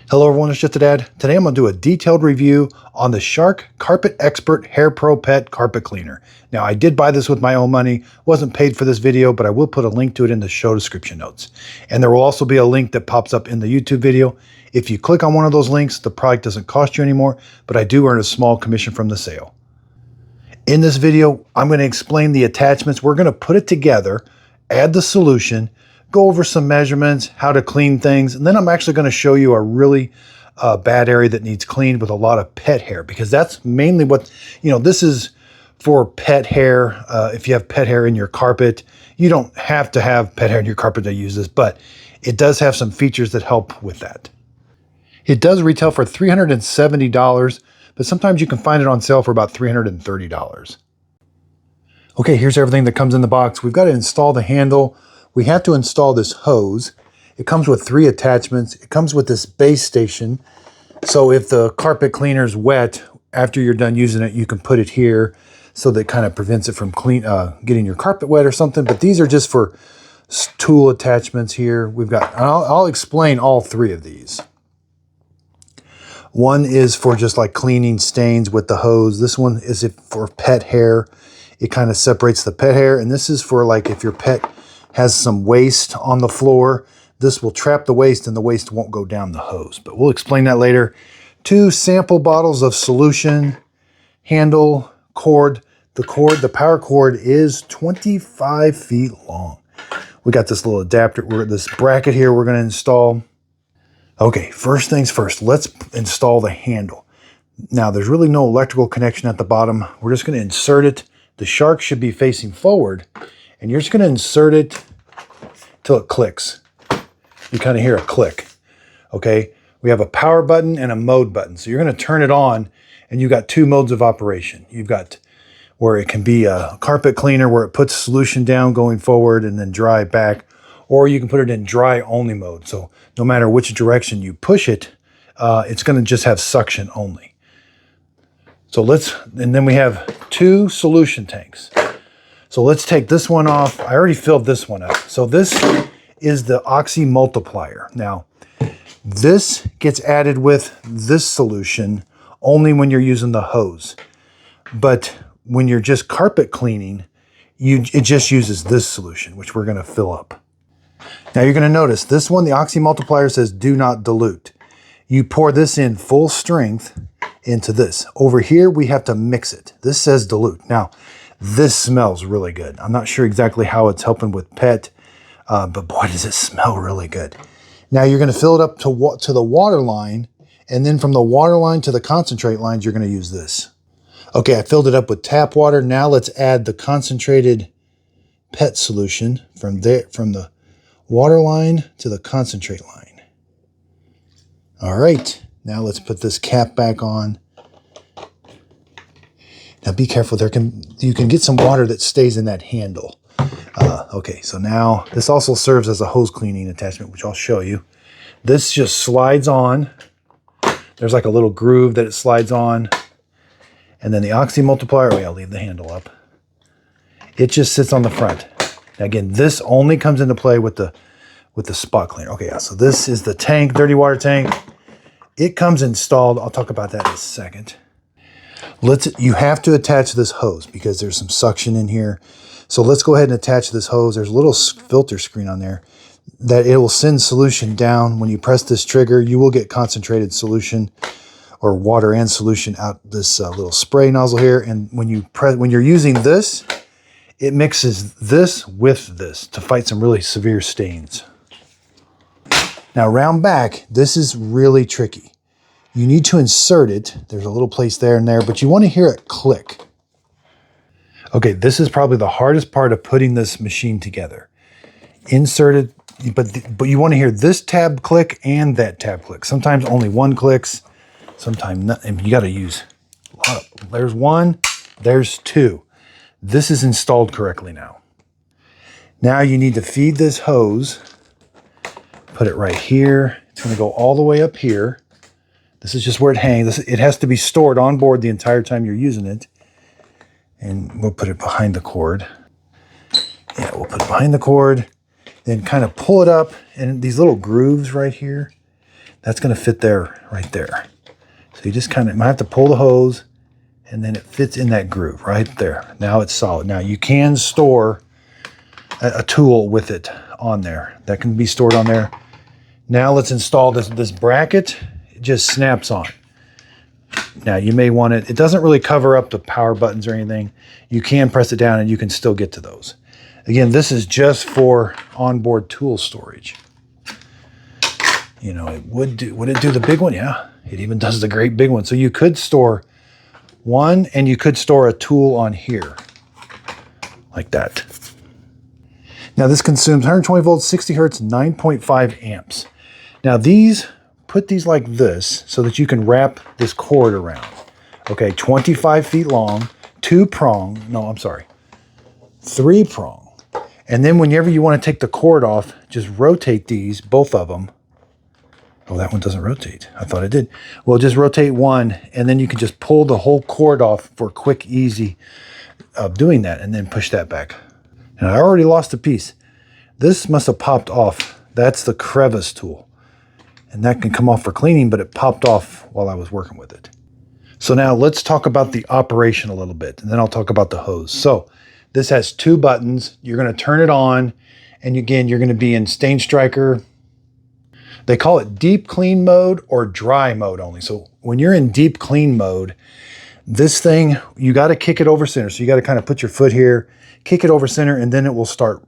Hello everyone, it's Just a Dad. Today I'm going to do a detailed review on the Shark Carpet Expert Hair Pro Pet Carpet Cleaner. Now I did buy this with my own money, wasn't paid for this video, but I will put a link to it in the show description notes. And there will also be a link that pops up in the YouTube video. If you click on one of those links, the product doesn't cost you anymore, but I do earn a small commission from the sale. In this video, I'm going to explain the attachments. We're going to put it together, add the solution, go over some measurements, how to clean things, and then I'm actually going to show you a really bad area that needs cleaned with a lot of pet hair, because that's mainly what, this is for pet hair. If you have pet hair in your carpet, you don't have to have pet hair in your carpet to use this, but it does have some features that help with that. It does retail for $370, but sometimes you can find it on sale for about $330. Okay, here's everything that comes in the box. We've got to install the handle. We have to install this hose. It comes with 3 attachments. It comes with this base station. So if the carpet cleaner is wet, after you're done using it, you can put it here so that kind of prevents it from getting your carpet wet or something. But these are just for tool attachments here. We've got, I'll explain all 3 of these. One is for just like cleaning stains with the hose. This one is for pet hair. It kind of separates the pet hair. And this is for like if your pet has some waste on the floor, this will trap the waste and the waste won't go down the hose, but we'll explain that later. 2 sample bottles of solution, handle, cord. The power cord is 25 feet long. We got this little adapter, this bracket here we're going to install. Okay, first things first, let's install the handle. Now there's really no electrical connection at the bottom. We're just going to insert it. The Shark should be facing forward, and you're just going to insert it till it clicks. You kind of hear a click. Okay, we have a power button and a mode button. So you're going to turn it on, and you've got 2 modes of operation. You've got where it can be a carpet cleaner where it puts solution down going forward and then dry back, or you can put it in dry only mode. So no matter which direction you push it, it's going to just have suction only. So and then we have 2 solution tanks. So let's take this one off. I already filled this one up. So this is the oxy multiplier. Now, this gets added with this solution only when you're using the hose. But when you're just carpet cleaning, it just uses this solution, which we're going to fill up. Now you're going to notice this one, the oxy multiplier says do not dilute. You pour this in full strength into this. Over here, we have to mix it. This says dilute. Now, this smells really good. I'm not sure exactly how it's helping with pet, but boy, does it smell really good. Now you're going to fill it up to the water line, and then from the water line to the concentrate lines, you're going to use this. Okay, I filled it up with tap water. Now let's add the concentrated pet solution from the water line to the concentrate line. All right, now let's put this cap back on. Now be careful, you can get some water that stays in that handle. Okay, so now this also serves as a hose cleaning attachment, which I'll show you. This just slides on. There's like a little groove that it slides on. And then the oxy multiplier, I'll leave the handle up. It just sits on the front. Now again, this only comes into play with the spot cleaner. Okay, yeah, so this is the tank, dirty water tank. It comes installed. I'll talk about that in a second. You have to attach this hose because there's some suction in here. So let's go ahead and attach this hose. There's a little filter screen on there that it will send solution down. When you press this trigger, you will get concentrated solution or water and solution out this little spray nozzle here. And when you're using this, it mixes this with this to fight some really severe stains. Now round back, this is really tricky. You need to insert it. There's a little place there and there, but you want to hear it click. Okay, this is probably the hardest part of putting this machine together. Insert it, but you want to hear this tab click and that tab click. Sometimes only one clicks, sometimes not, and you got to use a lot of, there's 1, there's 2. This is installed correctly now. Now you need to feed this hose, put it right here. It's going to go all the way up here. This is just where it hangs. It has to be stored on board the entire time you're using it. And we'll put it behind the cord. Yeah, we'll put it behind the cord. Then kind of pull it up. And these little grooves right here, That's going to fit there, right there. So you just kind of might have to pull the hose, and then it fits in that groove right there. Now it's solid. Now you can store a tool with it on there. That can be stored on there. Now let's install this bracket. It just snaps on. Now you may want it doesn't really cover up the power buttons or anything. You can press it down and you can still get to those. Again, this is just for onboard tool storage. You know, would it do the big one? Yeah, it even does the great big one. So you could store one, and you could store a tool on here like that. Now this consumes 120 volts, 60 hertz, 9.5 amps. Now put these like this so that you can wrap this cord around. Okay, 25 feet long, 3-prong. And then whenever you want to take the cord off, just rotate these, both of them. Oh, that one doesn't rotate. I thought it did. Well, just rotate one, and then you can just pull the whole cord off for quick, easy of doing that, and then push that back. And I already lost a piece. This must have popped off. That's the crevice tool. And that can come off for cleaning, but it popped off while I was working with it. So now let's talk about the operation a little bit, and then I'll talk about the hose. So this has 2 buttons. You're going to turn it on, and again, you're going to be in StainStriker. They call it deep clean mode or dry mode only. So when you're in deep clean mode, this thing, you got to kick it over center. So you got to kind of put your foot here, kick it over center, and then it will start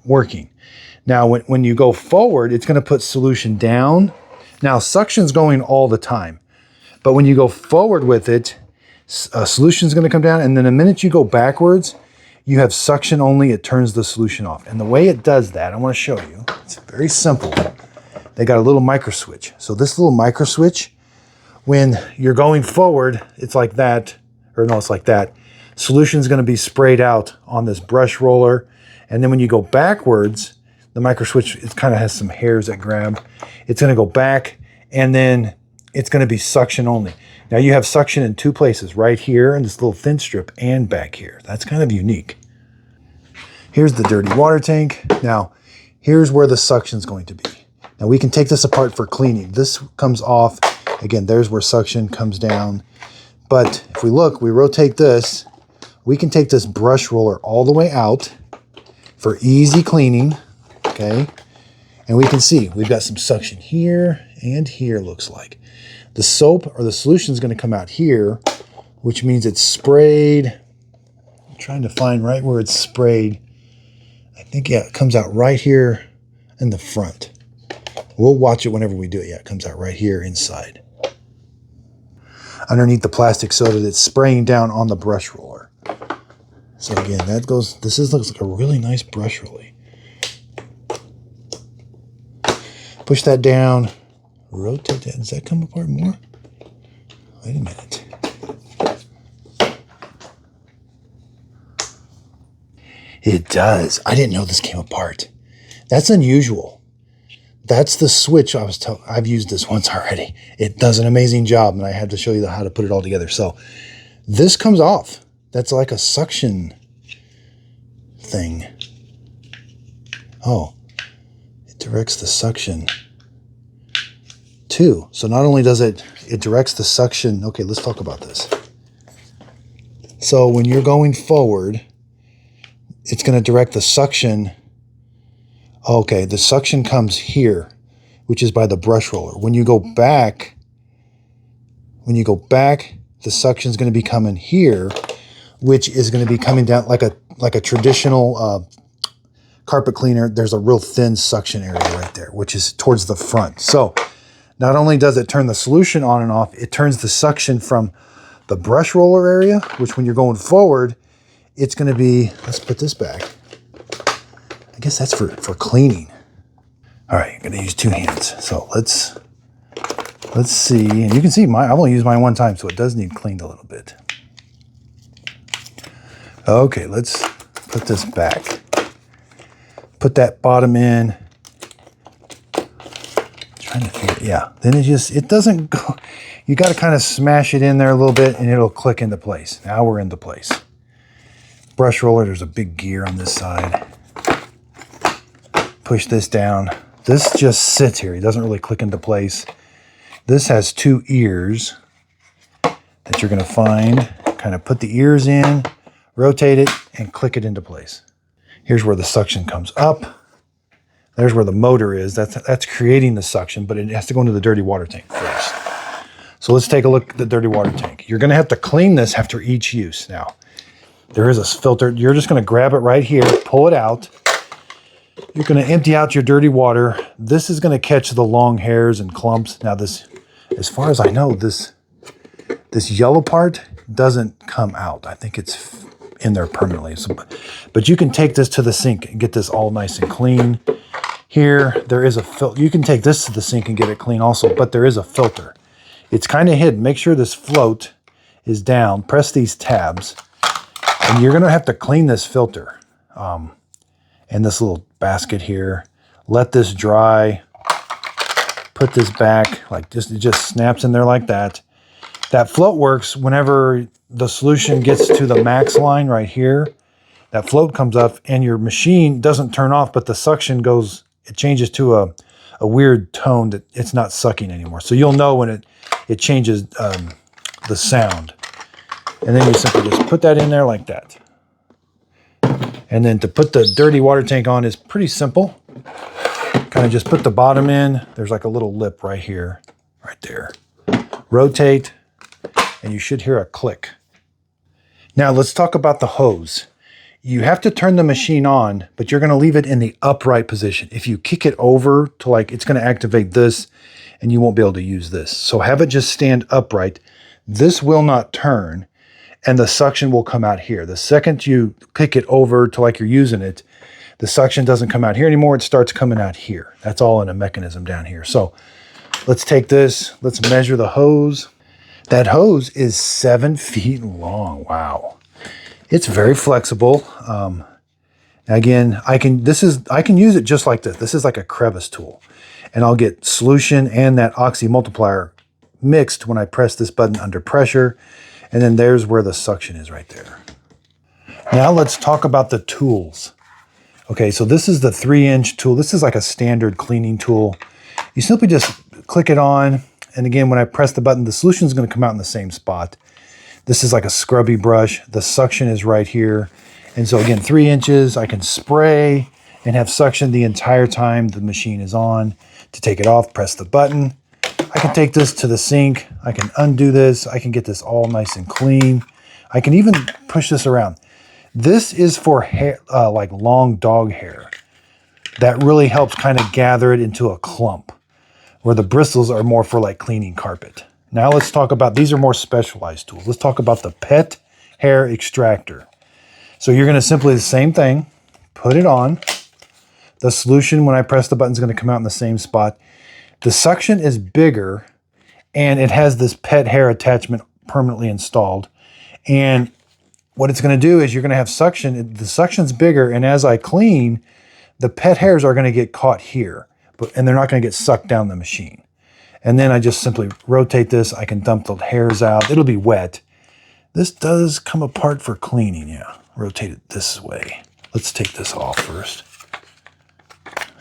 working. Now, when you go forward, it's going to put solution down. Now, suction's going all the time. But when you go forward with it, solution's going to come down. And then the minute you go backwards, you have suction only. It turns the solution off. And the way it does that, I want to show you. It's very simple. They got a little micro switch. So this little micro switch, when you're going forward, it's like that, or no, it's like that. Solution's going to be sprayed out on this brush roller. And then when you go backwards, the micro switch, it kind of has some hairs that grab. It's going to go back, and then it's going to be suction only. Now you have suction in 2 places, right here in this little thin strip and back here. That's kind of unique. Here's the dirty water tank. Now, here's where the suction's going to be. Now we can take this apart for cleaning. This comes off. Again, there's where suction comes down. But if we look, we rotate this, we can take this brush roller all the way out for easy cleaning, okay? And we can see we've got some suction here and here, looks like. The soap or the solution is going to come out here, which means it's sprayed. I'm trying to find right where it's sprayed. I think, yeah, it comes out right here in the front. We'll watch it whenever we do it. Yeah, it comes out right here inside. Underneath the plastic soda that's spraying down on the brush roller. So again, that goes, looks like a really nice brush roller. Push that down, rotate that. Does that come apart more? Wait a minute. It does. I didn't know this came apart. That's unusual. That's the switch I've used this once already. It does an amazing job, and I had to show you how to put it all together. So this comes off. That's like a suction thing. Oh, it directs the suction too. So not only does it directs the suction. Okay, let's talk about this. So when you're going forward, it's going to direct the suction. Okay, the suction comes here, which is by the brush roller. When you go back, the suction is going to be coming here, which is going to be coming down like a traditional carpet cleaner. There's a real thin suction area right there, which is towards the front. So not only does it turn the solution on and off, it turns the suction from the brush roller area, which when you're going forward, it's going to be, let's put this back. I guess that's for cleaning. All right, I'm going to use 2 hands. So let's see. And you can see I've only used mine one time, so it does need cleaned a little bit. Okay, let's put this back. Put that bottom in. Trying to figure, yeah. Then it doesn't go. You got to kind of smash it in there a little bit, and it'll click into place. Now we're into place. Brush roller, there's a big gear on this side. Push this down. This just sits here. It doesn't really click into place. This has two ears that you're going to find. Kind of put the ears in, rotate it, and click it into place. Here's where the suction comes up. There's where the motor is. That's creating the suction, but it has to go into the dirty water tank first. So let's take a look at the dirty water tank. You're going to have to clean this after each use. Now, there is a filter. You're just going to grab it right here, pull it out. You're going to empty out your dirty water. This is going to catch the long hairs and clumps. Now this, as far as I know, this yellow part doesn't come out. I think it's in there permanently. So, but you can take this to the sink and get this all nice and clean. Here, there is a filter. You can take this to the sink and get it clean also, but there is a filter. It's kind of hidden. Make sure this float is down. Press these tabs, and you're going to have to clean this filter. And this little basket here. Let this dry. Put this back like this. It just snaps in there like that. That float works whenever the solution gets to the max line right here. That float comes up and your machine doesn't turn off, but the suction goes, it changes to a weird tone that it's not sucking anymore. So you'll know when it changes the sound. And then you simply just put that in there like that. And then to put the dirty water tank on is pretty simple. Kind of just put the bottom in. There's like a little lip right here, right there. Rotate, and you should hear a click. Now let's talk about the hose. You have to turn the machine on, but you're going to leave it in the upright position. If you kick it over to like, it's going to activate this and you won't be able to use this. So have it just stand upright. This will not turn and the suction will come out here. The second you kick it over to like you're using it, the suction doesn't come out here anymore. It starts coming out here. That's all in a mechanism down here. So let's take this. Let's measure the hose. That hose is 7 feet long. Wow. It's very flexible. Again, I can use it just like this. This is like a crevice tool. And I'll get solution and that oxy multiplier mixed when I press this button under pressure. And then there's where the suction is right there. Now let's talk about the tools. Okay, so this is the 3-inch tool. This is like a standard cleaning tool. You simply just click it on. And again, when I press the button, the solution is going to come out in the same spot. This is like a scrubby brush. The suction is right here. And so again, 3 inches, I can spray and have suction the entire time the machine is on. To take it off, press the button. I can take this to the sink. I can undo this. I can get this all nice and clean. I can even push this around. This is for hair, like long dog hair. That really helps kind of gather it into a clump, where the bristles are more for like cleaning carpet. Now let's talk about, these are more specialized tools. Let's talk about the pet hair extractor. So you're going to simply the same thing, put it on. The solution, when I press the button, is going to come out in the same spot. The suction is bigger and it has this pet hair attachment permanently installed. And what it's going to do is you're going to have suction. The suction's bigger, and as I clean, the pet hairs are going to get caught here, and they're not going to get sucked down the machine. And then I just simply rotate this. I can dump the hairs out. It'll be wet. This does come apart for cleaning, yeah. Rotate it this way. Let's take this off first.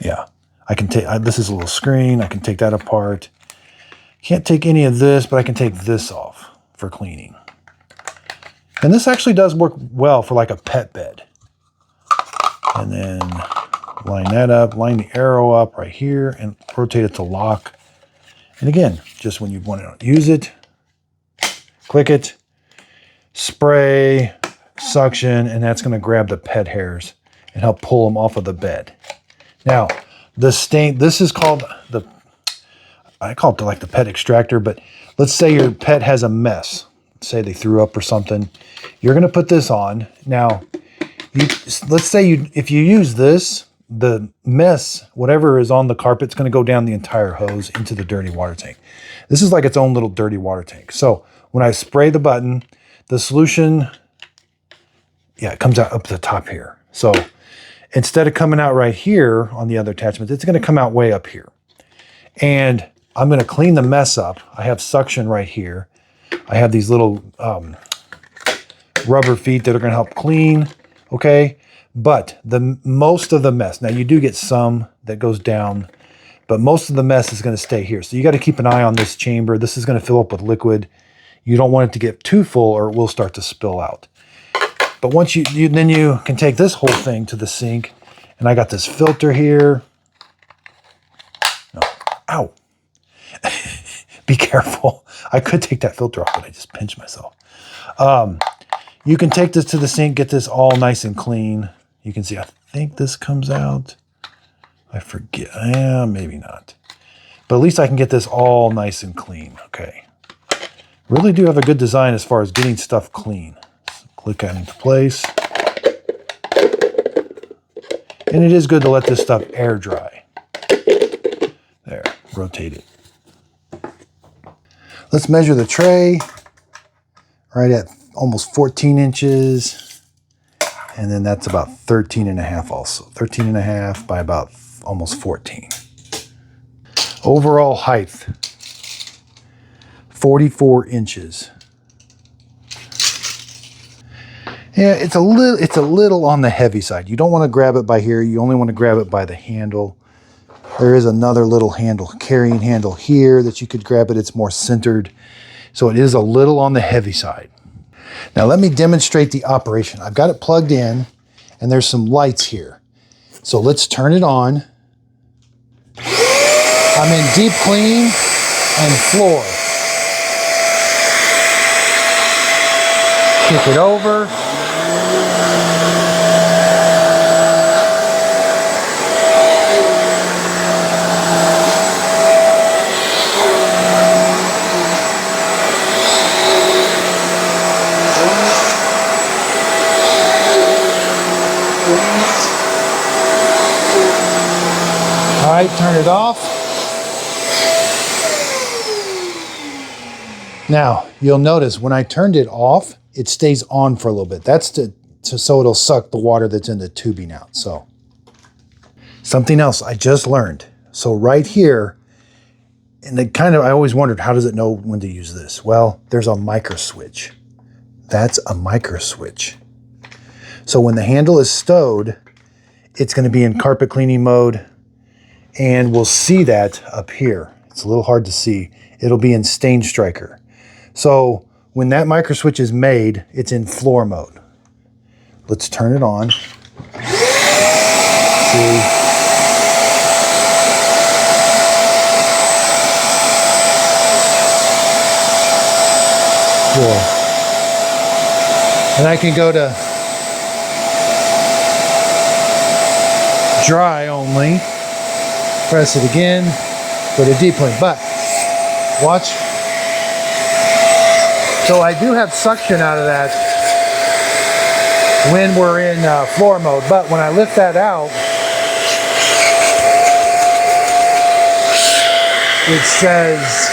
Yeah, I can take, this is a little screen. I can take that apart. Can't take any of this, but I can take this off for cleaning. And this actually does work well for like a pet bed. And then line that up, line the arrow up right here and rotate it to lock. And again, just when you want to use it, click it, spray, suction, and that's going to grab the pet hairs and help pull them off of the bed. Now, the stain, this is called the, I call it like the pet extractor, but let's say your pet has a mess. Say they threw up or something. You're going to put this on. Now, let's say if you use this, the mess, whatever is on the carpet, is going to go down the entire hose into the dirty water tank. This is like its own little dirty water tank. So when I spray the button, the solution, yeah, it comes out up the top here. So instead of coming out right here on the other attachment, it's going to come out way up here. And I'm going to clean the mess up. I have suction right here. I have these little rubber feet that are going to help clean, okay? But most of the mess, now you do get some that goes down, but most of the mess is going to stay here. So you got to keep an eye on this chamber. This is going to fill up with liquid. You don't want it to get too full or it will start to spill out. But once then you can take this whole thing to the sink, and I got this filter here. No, ow. Be careful. I could take that filter off, but I just pinched myself. You can take this to the sink, get this all nice and clean. You can see, I think this comes out. I forget. Maybe not. But at least I can get this all nice and clean. Okay. Really do have a good design as far as getting stuff clean. So click that into place. And it is good to let this stuff air dry. There, rotate it. Let's measure the tray right at almost 14 inches. And then that's about 13.5 also. 13.5 by about almost 14. Overall height, 44 inches. Yeah, it's a little on the heavy side. You don't want to grab it by here. You only want to grab it by the handle. There is another little handle, carrying handle here that you could grab it. It's more centered. So it is a little on the heavy side. Now let me demonstrate the operation. I've got it plugged in and there's some lights here. So let's turn it on. I'm in deep clean and floor. Kick it over. All right, turn it off. Now, you'll notice when I turned it off, it stays on for a little bit. That's so it'll suck the water that's in the tubing out. So, something else I just learned. So right here, and I always wondered, how does it know when to use this? Well, there's a micro switch. That's a micro switch. So when the handle is stowed, it's going to be in carpet cleaning mode, and we'll see that up here. It's a little hard to see. It'll be in StainStriker. So when that micro switch is made, it's in floor mode. Let's turn it on. See? Cool. And I can go to dry only. Press it again. Go to deep clean. But watch. So I do have suction out of that when we're in floor mode. But when I lift that out, it says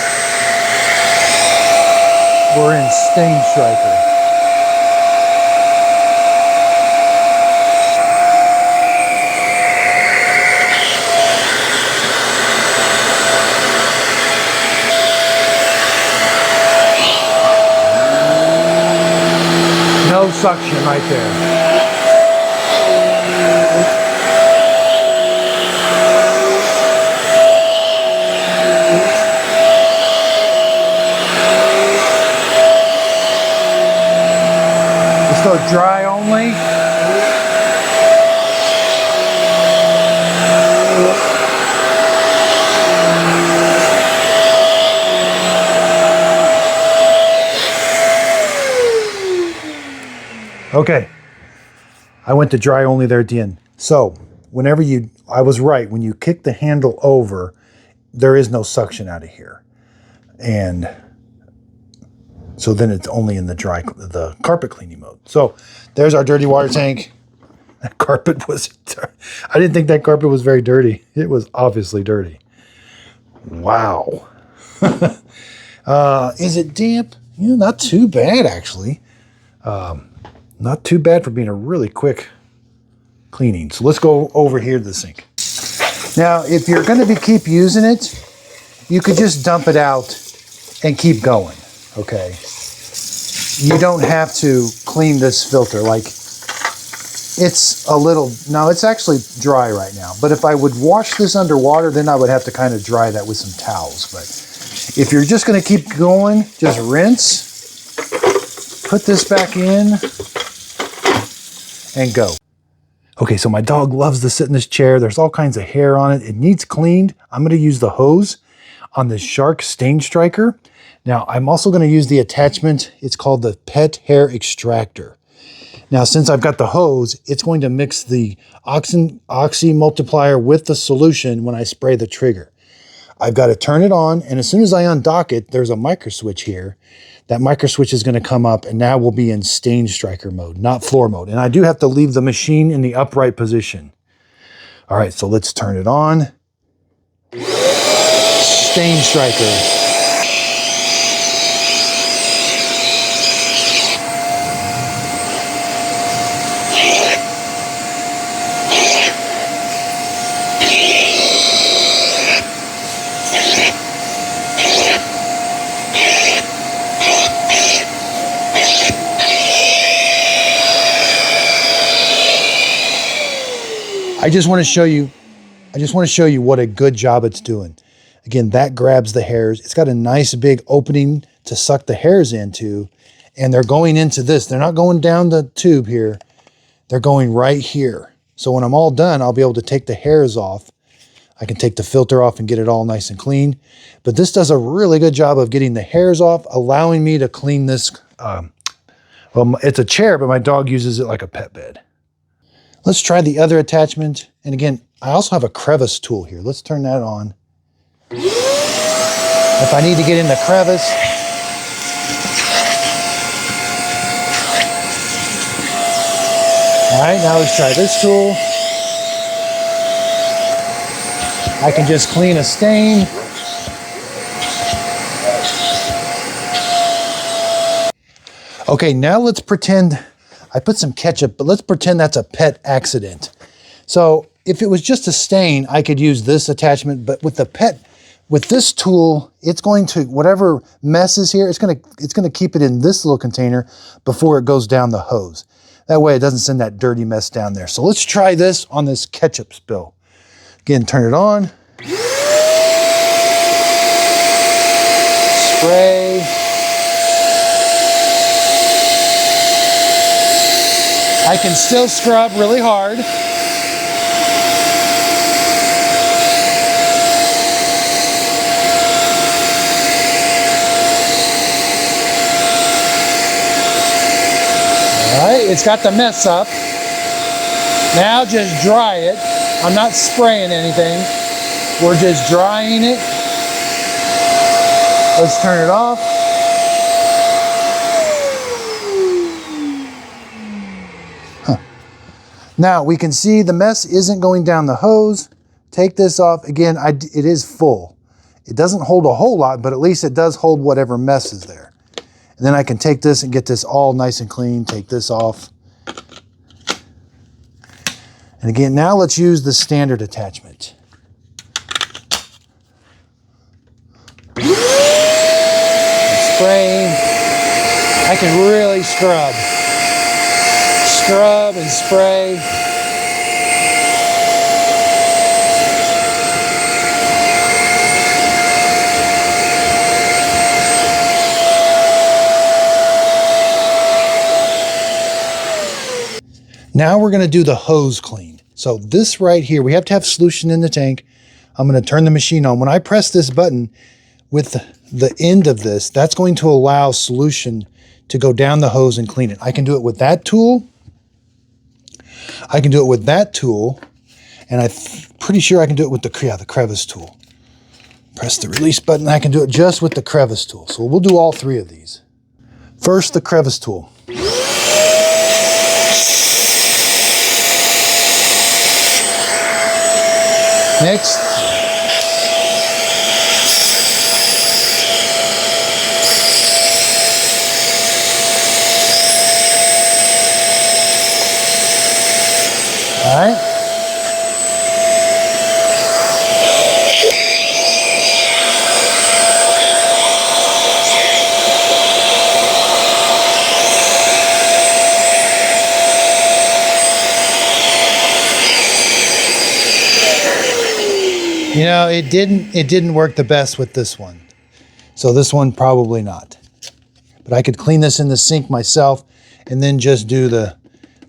we're in StainStriker. No suction right there. Let's go dry only. Okay, I went to dry only there at the end. So whenever I was right, when you kick the handle over, there is no suction out of here. And so then it's only in the carpet cleaning mode. So there's our dirty water tank. That carpet was, I didn't think that carpet was very dirty. It was obviously dirty. Wow. Is it damp? Not too bad actually. Not too bad for being a really quick cleaning. So let's go over here to the sink. Now, if you're going to keep using it, you could just dump it out and keep going, okay? You don't have to clean this filter. Like, It's a little, no, it's actually dry right now. But if I would wash this underwater, then I would have to kind of dry that with some towels. But if you're just going to keep going, just rinse, put this back in, and go. Okay, so my dog loves to sit in this chair. There's all kinds of hair on it. It needs cleaned. I'm going to use the hose on the Shark StainStriker. Now, I'm also going to use the attachment. It's called the pet hair extractor. Now, since I've got the hose, it's going to mix the oxy multiplier with the solution when I spray the trigger. I've got to turn it on, and as soon as I undock it, there's a micro switch here. That micro switch is going to come up, and now we'll be in StainStriker mode, not floor mode. And I do have to leave the machine in the upright position. All right, so let's turn it on. StainStriker. I just want to show you what a good job it's doing. Again, that grabs the hairs. It's got a nice big opening to suck the hairs into, and they're going into this. They're not going down the tube here. They're going right here. So when I'm all done, I'll be able to take the hairs off. I can take the filter off and get it all nice and clean. But this does a really good job of getting the hairs off, allowing me to clean this. Well, it's a chair, but my dog uses it like a pet bed. Let's try the other attachment. And again, I also have a crevice tool here. Let's turn that on. If I need to get in the crevice, all right, now let's try this tool. I can just clean a stain. Okay, now let's pretend I put some ketchup, but let's pretend that's a pet accident. So if it was just a stain, I could use this attachment, but with this tool, it's going to, whatever mess is here, it's going to keep it in this little container before it goes down the hose. That way it doesn't send that dirty mess down there. So let's try this on this ketchup spill. Again, turn it on. Spray. I can still scrub really hard. All right, it's got the mess up. Now just dry it. I'm not spraying anything. We're just drying it. Let's turn it off. Now we can see the mess isn't going down the hose. Take this off. Again, it is full. It doesn't hold a whole lot, but at least it does hold whatever mess is there. And then I can take this and get this all nice and clean. Take this off. And again, now let's use the standard attachment. Spray. I can really scrub. Scrub and spray. Now we're going to do the hose clean. So this right here, we have to have solution in the tank. I'm going to turn the machine on. When I press this button with the end of this, that's going to allow solution to go down the hose and clean it. I can do it with that tool. I can do it with that tool, and I'm pretty sure I can do it with the crevice tool. Press the release button. I can do it just with the crevice tool. So we'll do all three of these. First, the crevice tool. Next, all right. You know, it didn't work the best with this one. So this one probably not. But I could clean this in the sink myself and then just do the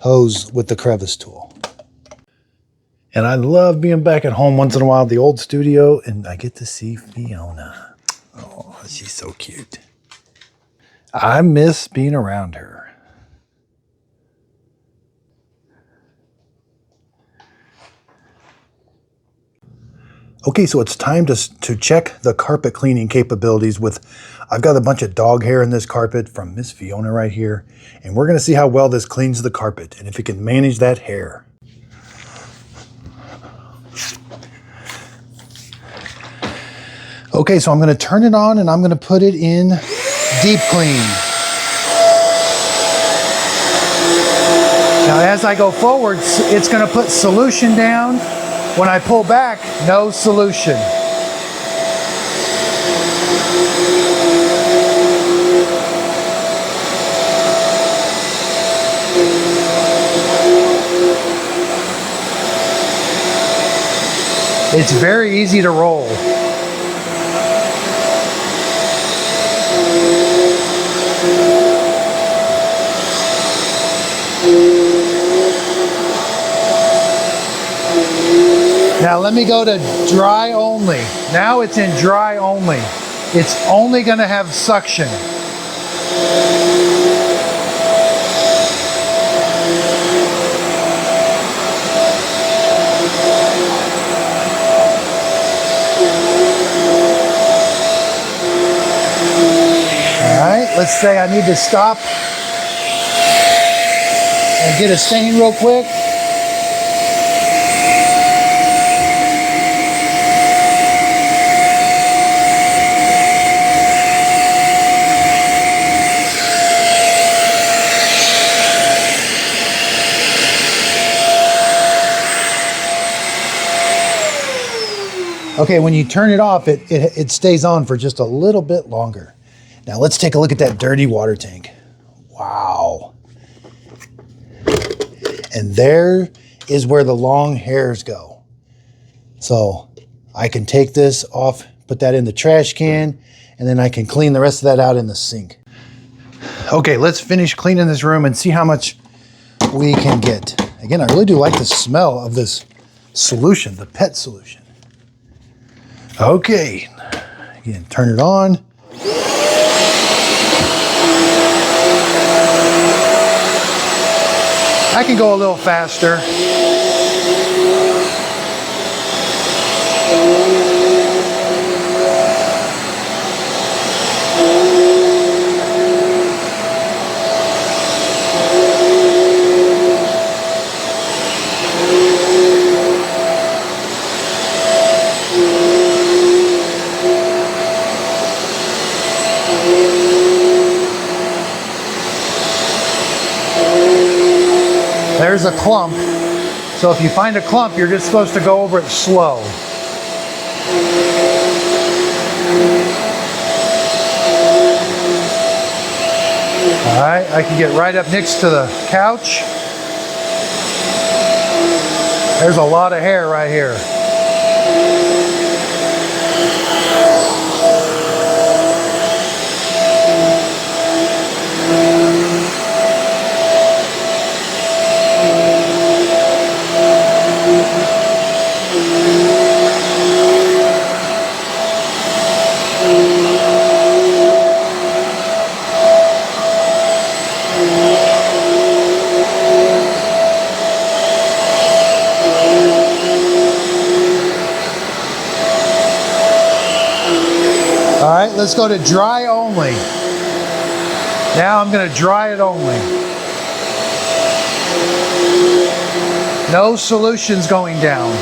hose with the crevice tool. And I love being back at home once in a while at the old studio, and I get to see Fiona. Oh, she's so cute. I miss being around her. Okay, so it's time to check the carpet cleaning capabilities with, I've got a bunch of dog hair in this carpet from Miss Fiona right here, and we're gonna see how well this cleans the carpet and if it can manage that hair. Okay, so I'm gonna turn it on and I'm gonna put it in deep clean. Now as I go forward, it's gonna put solution down. When I pull back, no solution. It's very easy to roll. Now let me go to dry only. Now it's in dry only. It's only going to have suction. All right, let's say I need to stop and get a stain real quick. Okay, when you turn it off, it stays on for just a little bit longer. Now let's take a look at that dirty water tank. Wow. And there is where the long hairs go. So I can take this off, put that in the trash can, and then I can clean the rest of that out in the sink. Okay, let's finish cleaning this room and see how much we can get. Again, I really do like the smell of this solution, the pet solution. Okay, again, turn it on. I can go a little faster. There's a clump. So if you find a clump, you're just supposed to go over it slow. All right, I can get right up next to the couch. There's a lot of hair right here. All right, let's go to dry only. Now I'm going to dry it only. No solutions going down.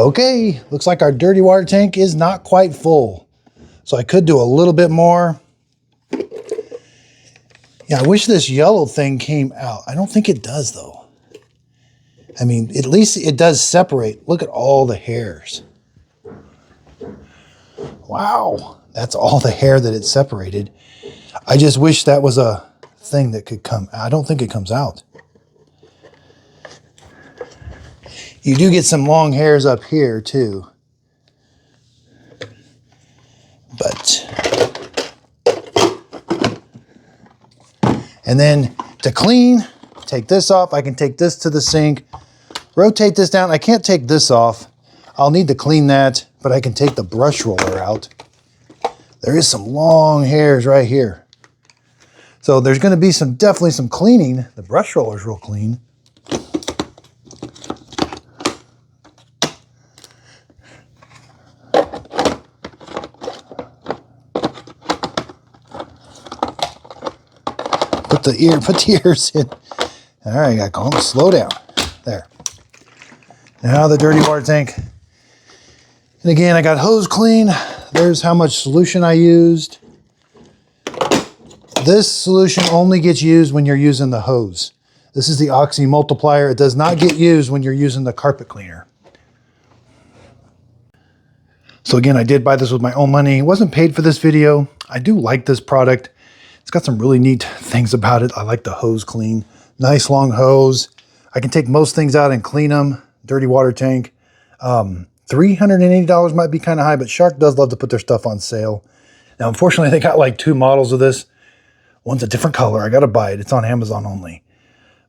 Okay, looks like our dirty water tank is not quite full. So I could do a little bit more. Yeah, I wish this yellow thing came out. I don't think it does though. I mean, at least it does separate. Look at all the hairs. Wow, that's all the hair that it separated. I just wish that was a thing that could come. I don't think it comes out. You do get some long hairs up here too. But, and then to clean, take this off. I can take this to the sink, rotate this down. I can't take this off. I'll need to clean that, but I can take the brush roller out. There is some long hairs right here. So there's going to be definitely some cleaning. The brush roller is real clean. Put the ears in. All right, I got to calm, slow down. There. Now the dirty water tank. And again, I got hose clean. There's how much solution I used. This solution only gets used when you're using the hose. This is the oxy multiplier. It does not get used when you're using the carpet cleaner. So again, I did buy this with my own money. It wasn't paid for this video. I do like this product. It's got some really neat things about it. I like the hose clean. Nice long hose. I can take most things out and clean them. Dirty water tank. $380 might be kind of high, but Shark does love to put their stuff on sale. Now, unfortunately, they got like 2 models of this. One's a different color. I got to buy it. It's on Amazon only.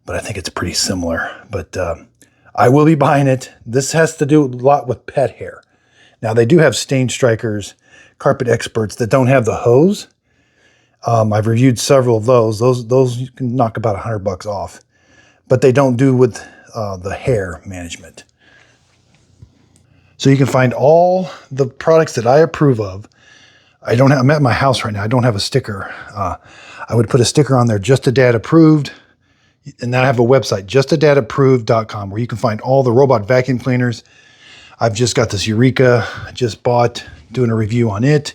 But I think it's pretty similar. But I will be buying it. This has to do a lot with pet hair. Now, they do have StainStrikers, carpet experts that don't have the hose. I've reviewed several of those. Those you can knock about $100 off. But they don't do with the hair management. So you can find all the products that I approve of. I'm at my house right now. I don't have a sticker. I would put a sticker on there, Just a Dad Approved. And then I have a website, justadadapproved.com, where you can find all the robot vacuum cleaners. I've just got this Eureka I just bought, doing a review on it.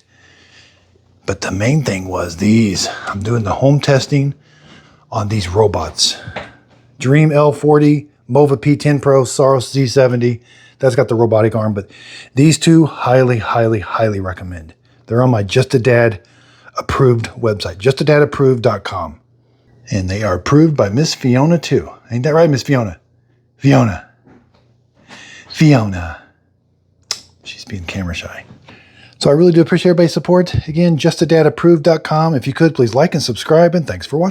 But the main thing was these. I'm doing the home testing on these robots. Dream L40, Mova P10 Pro, Saros Z70. That's got the robotic arm, but these two, highly, highly, highly recommend. They're on my Just a Dad approved website, justadadapproved.com. And they are approved by Miss Fiona too. Ain't that right, Miss Fiona? Fiona. She's being camera shy. So I really do appreciate everybody's support. Again, justadadapproved.com. If you could, please like and subscribe, and thanks for watching.